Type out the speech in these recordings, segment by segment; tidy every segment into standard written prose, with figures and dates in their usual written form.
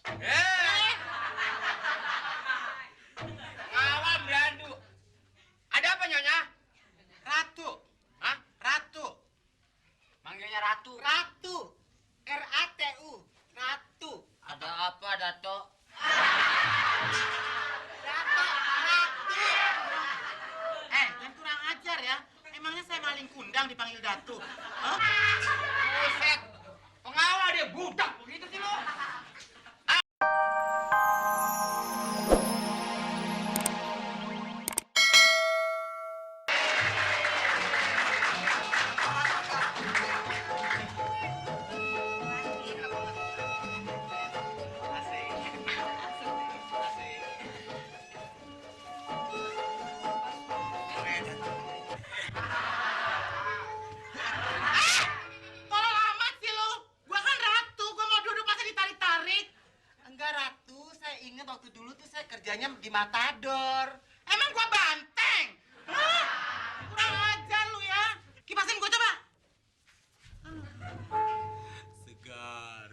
Eh, kawan berandu. Ada apa Nyonya? Ratu. Hah? Ratu. Manggilnya Ratu. Ratu. R-A-T-U. Ratu. Ada apa, Dato? Ratu. Ratu. Jangan kurang ajar ya. Emangnya saya maling kundang dipanggil Datu? Hah? Buset. Pengawal dia budak begitu sih lo. Tolong amat sih lu. Gua kan Ratu. Gua mau duduk masa ditarik-tarik. Enggak, Ratu. Saya ingat waktu dulu tuh saya kerjanya di Matador. Emang gua banteng? Hah? Kurang ajar lu ya. Kipasin gua coba. Segar.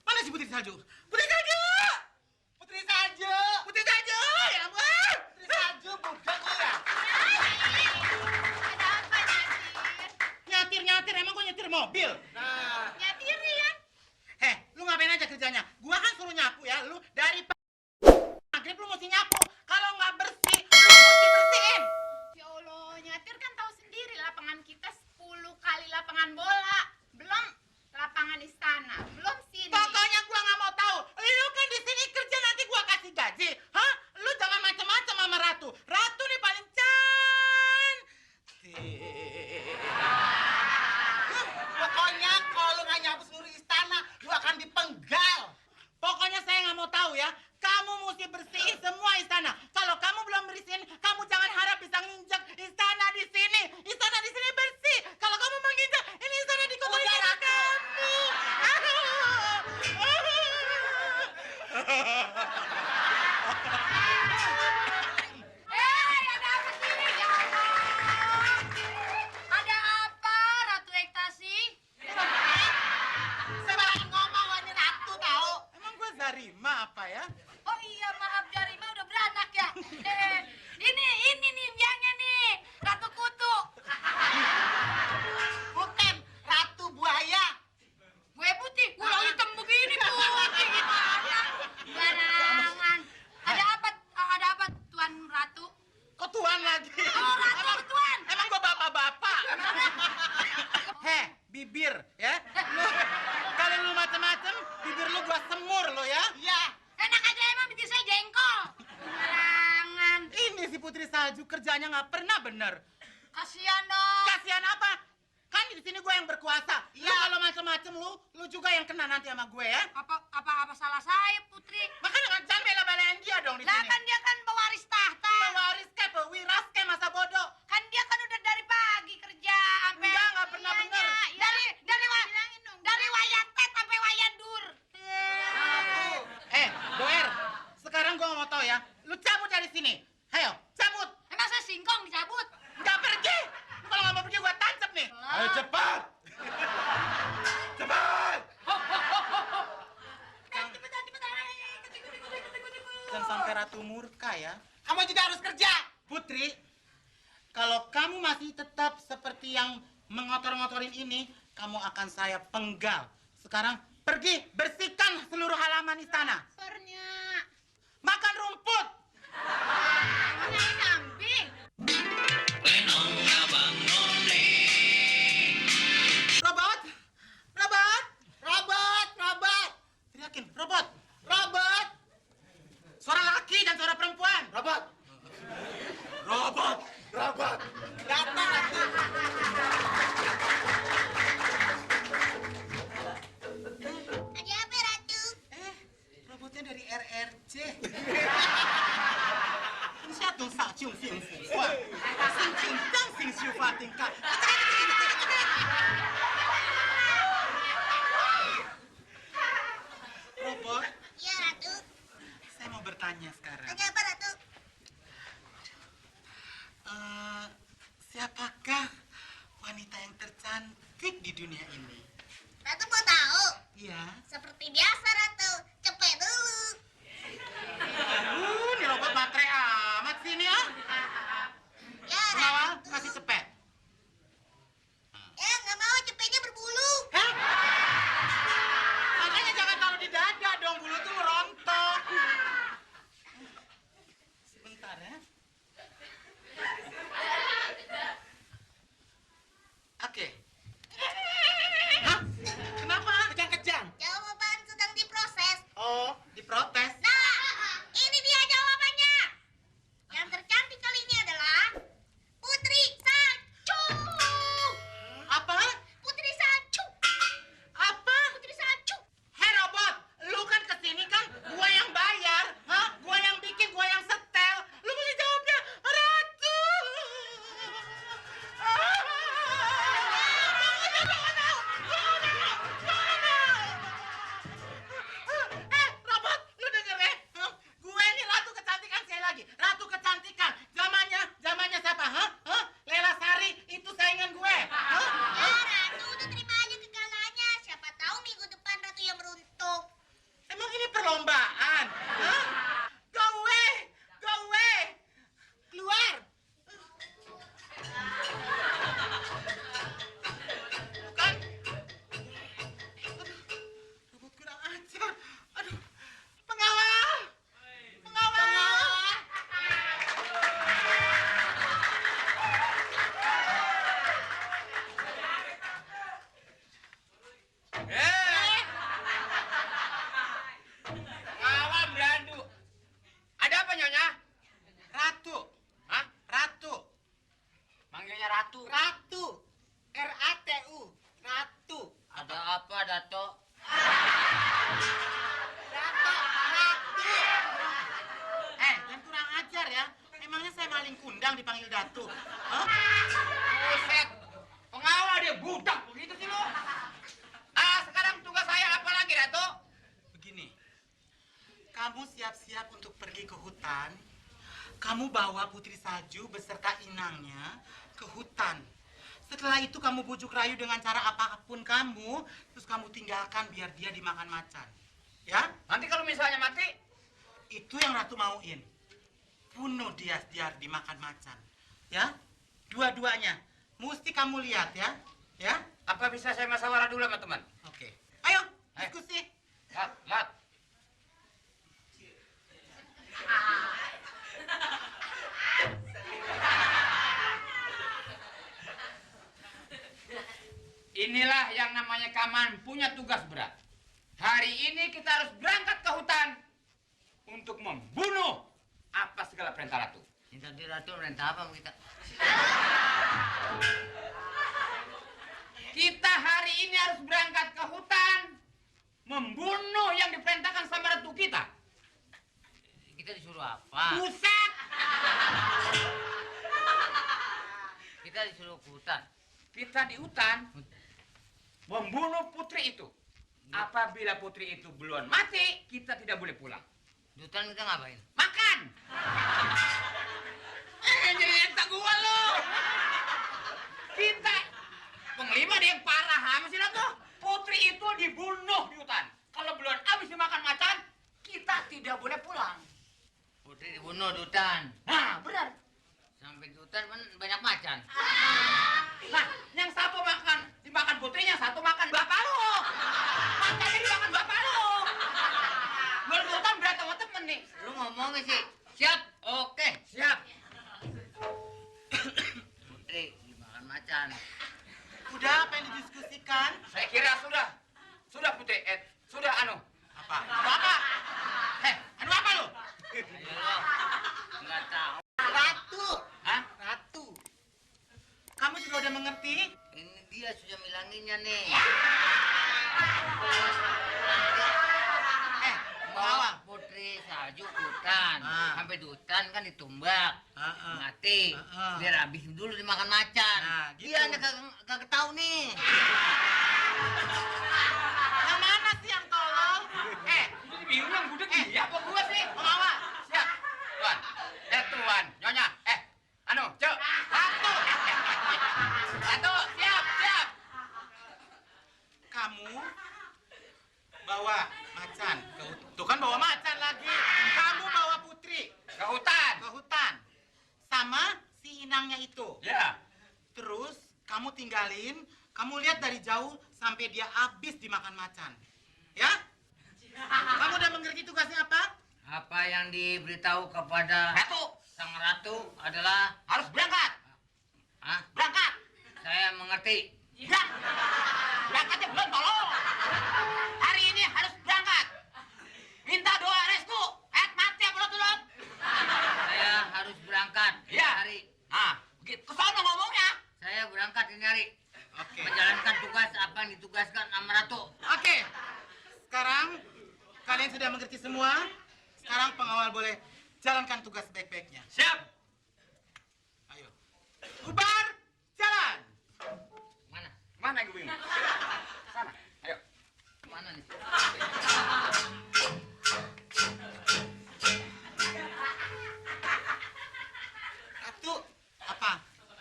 Mana si Putri Salju? Putri Salju! Putri Salju! Putri Salju! Ya ampun! Putri Salju budak lu ya? Ada apa, Nyatir? Nyatir, emang gua nyetir mobil? Nah. Nyatirin. Lu ngapain aja kerjanya? Gua kan suruh nyapu ya, lu dari maghrib lu mesti nyapu. Kalau nggak bersih, lu mesti bersihin. Ya Allah, Nyatir kan tahu sendiri lapangan kita 10 kali lapangan bola. Belum lapangan istana, belum sini. Pokoknya gua nggak mau tahu. Lu kan di sini kerja nanti gua kasih gaji. Hah? Lu jangan macam-macam sama Ratu. Ratu nih paling Pokoknya kalau lu nggak nyapu seluruh istana, lu akan dipenggal. Pokoknya saya nggak mau tahu ya. Kamu mesti bersihin semua istana. Kalau kamu belum bersihin, kamu jangan harap bisa nginjak istana di sini. Istana di sini bersih. Kalau kamu menginjak, ini istana dikotori sama kamu. Ada apa sini? Ya Allah. Ada apa, Ratu Ekstasi? Saya malah ngomong ini Ratu tahu. Emang gue Zarima apa ya? Oh iya, maaf Jarima udah beranak ya. Ini nih biangnya nih, Ratu Kutu. Bukan Ratu Buaya. Gue putih, udah hitam begini putih gimana? Barangan. Ada apa Tuan Ratu? Kok tuan lagi? Oh, Ratu Tuan. Emang gue bapak-bapak? Bibir ya. Kalau lu macem-macem, bibir lu gua semur lo ya. Iya. Enak aja emang bikin saya jengkol. Barangan. Ini si Putri Salju kerjanya nggak pernah bener. Kasihan dong. Kasihan apa? Kan di sini gue yang berkuasa. Lu kalau macem-macem lu juga yang kena nanti sama gue ya. Apa salah saya, Putri? Makanya jangan bela-belain dia dong di Lah sini. kan dia kan pewaris tahta. Pewaris ke, pewiras ke, masa bodoh. Kan dia kan udah dari pagi kerja sampai Nggak pernah Iyanya, bener. ya. Dari wayan tet sampai wayan dur. Doer, sekarang gue mau tahu ya. Lu cabut dari sini. Ayo, cabut. Emang saya singkong dicabut? Nggak pergi. Lu kalau nggak mau pergi gue tancap nih. Ayo cepat. Cepat. Cepetan. Jangan sampai Ratu murka ya. Kamu juga harus kerja. Putri, kalau kamu masih tetap seperti yang mengotor-ngotorin ini, kamu akan saya penggal. Sekarang pergi bersihkan seluruh halaman istana. Pernya. Makan rumput. Mana ini kambing? Robot, robot, robot, robot. Teriakin, robot, robot. Suara laki dan suara perempuan. Robot. Robot. Robot. Datang lagi. Ada apa, Ratu? Robotnya dari RRC. Satu sak cium sing fu huan, sing cium dang sing xiu fa tingkat. Robot, Iya, Ratu. saya mau bertanya sekarang. Ada apa, Ratu? Siapakah wanita yang tercantik di dunia ini? Ratu. Ratu. R-A-T-U. Ratu. Ada apa, Dato? Dato, Ratu. Jangan kurang ajar ya. Emangnya saya maling kundang dipanggil Datu? Hah? Buset. Pengawal dia budak begitu sih lo. Sekarang tugas saya apa lagi, Dato? Begini, kamu siap-siap untuk pergi ke hutan. Kamu bawa Putri Salju beserta inangnya ke hutan. Setelah itu kamu bujuk rayu dengan cara apapun kamu, terus kamu tinggalkan biar dia dimakan macan. Ya? Nanti kalau misalnya mati, Itu yang Ratu mauin. Bunuh dia biar dimakan macan. Ya? Dua-duanya. Mesti kamu lihat ya. Ya? apa bisa saya masawarah dulu sama teman? Oke. Ayo, diskusi. Lat. Inilah yang namanya Kaman punya tugas berat. Hari ini kita harus berangkat ke hutan untuk membunuh apa segala perintah Ratu. Ini tadi Ratu perintah apa sama kita? Kita hari ini harus berangkat ke hutan membunuh yang diperintahkan sama Ratu kita. Kita disuruh apa? Buset! Kita disuruh ke hutan. Kita di hutan membunuh putri itu. Apabila putri itu belum mati, kita tidak boleh pulang. Di hutan kita ngapain? Makan! Jadi entak gua lo! Kita penglima ada yang parah sama sih lo tuh. Putri itu dibunuh di hutan. Kalau belum habis dimakan macan, kita tidak boleh pulang. Putri dibunuh di hutan. Nah, benar. Sampai di hutan banyak macan. Nah, yang satu dimakan putrinya, satu makan bapak lo. Macannya dimakan bapak lo. Belum di hutan berantem sama temen nih. Lu ngomongnya sih. Siap? Oke. Siap. Putri dimakan macan. Udah apa yang didiskusikan? Saya kira sudah. Sudah Putri. Sudah Apa? Apa? Anu apa lo? Ayo lo. Nggak tahu. Ratu. Hah? Ratu. Kamu juga udah mengerti? Ini dia sudah bilanginnya nih. Bawa Putri Salju ke hutan. Sampai di hutan kan ditumbak. Mati. Biar habis dulu dimakan macan. Nah, gitu. Dia anda kagak tahu nih. Yang mana sih yang tolong? Ini bingung yang budek dia apa gua sih? Pengawal. Siap. Tuan. Tuan. Nyonya. Cuk. Ratu. Ratu, siap. Kamu bawa macan ke hutan. Tuh kan bawa macan lagi. Kamu bawa Putri Ke hutan. ke hutan. Sama si inangnya itu. Ya. Terus kamu tinggalin, kamu lihat dari jauh sampai dia habis dimakan macan. Ya? Kamu udah mengerti tugasnya apa? Apa yang diberitahu kepada Ratu. sang ratu adalah Harus berangkat. Berangkat. saya mengerti. Ya. Berangkatnya belum tolong. Hari ini harus berangkat. Minta doa restu. Mati apa lo tuh? Saya harus berangkat ini Iya. hari. Begitu. Kesana ngomongnya. Saya berangkat ini hari. Oke. Menjalankan tugas apa yang ditugaskan sama ratu. Oke. Sekarang kalian sudah mengerti semua. Sekarang pengawal boleh jalankan tugas baik-baiknya. Siap. Ayo. Bubar, jalan. Mana? Mana gue bingung? Sana. Ayo. Mana nih? Ratu, apa?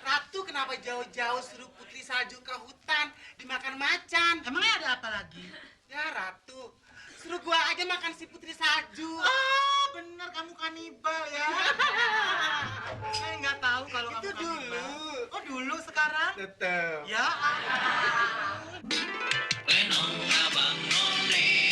Ratu kenapa jauh-jauh suruh Putri Salju ke hutan dimakan macan? Emangnya ada apa lagi? Ya Ratu, suruh gua aja makan si Putri Salju. Oh, bener kamu kanibal ya. Saya nggak tahu kalau Itu kamu kanibal. dulu. Oh dulu sekarang? Tetap. Ya. Renong abang none